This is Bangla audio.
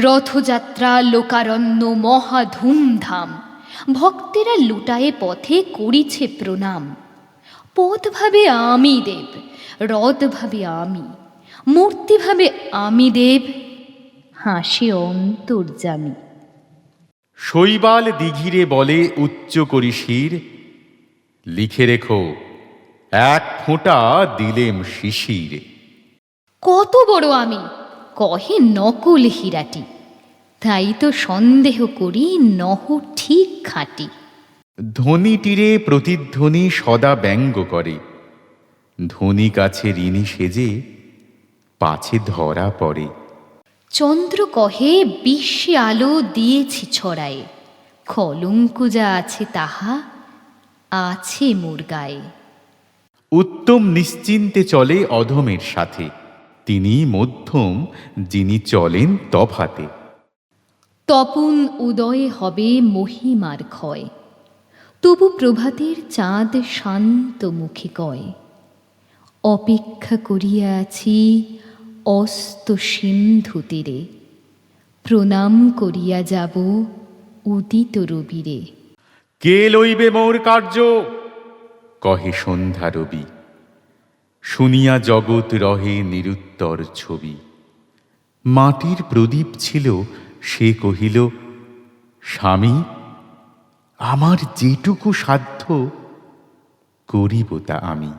রথযাত্রা লোকারণ্য মহা ধুমধাম, ভক্তেরা লুটায়ে পথে করিছে প্রণাম। পথ ভাবে আমি দেব, রথ ভাবে আমি, মূর্তি ভাবে আমি দেব, হাসে অন্তর্যামী। শৈবাল দিঘিরে বলে উচ্চ করি শির, লিখে রেখো এক ফোঁটা দিলেম শিশির। কত বড় আমি, কহে নকল হীরাটি, তাই তো সন্দেহ করি নহ ঠিক খাঁটি। ধ্বনি তীরে প্রতিধ্বনি সদা ব্যঙ্গ করে, ধনী কাছে ঋণী সেজে পাছে ধরা পড়ে। চন্দ্র কহে বিশ্বে আলো দিয়েছি ছড়ায়ে, কলঙ্ক যা আছে তাহা আছে মোর গায়ে। উত্তম নিশ্চিন্তে চলে অধমের সাথে, তিনি মধ্যম যিনি চলেন তফাতে। তপন উদয়ে হবে মহিমার ক্ষয়, তবু প্রভাতের চাঁদ শান্ত মুখে কয়, অপেক্ষা করিয়া আছি অস্ত সিন্ধু তীরে, প্রণাম করিয়া যাব উদিত রবিরে। কে লইবে মোর কার্য, কহে সন্ধ্যা রবি, শুনিয়া জগৎ রহে নিরুত্তর ছবি। মাটির প্রদীপ ছিল, সে কহিল স্বামী, আমার যেটুকু সাধ্য করিব তা আমি।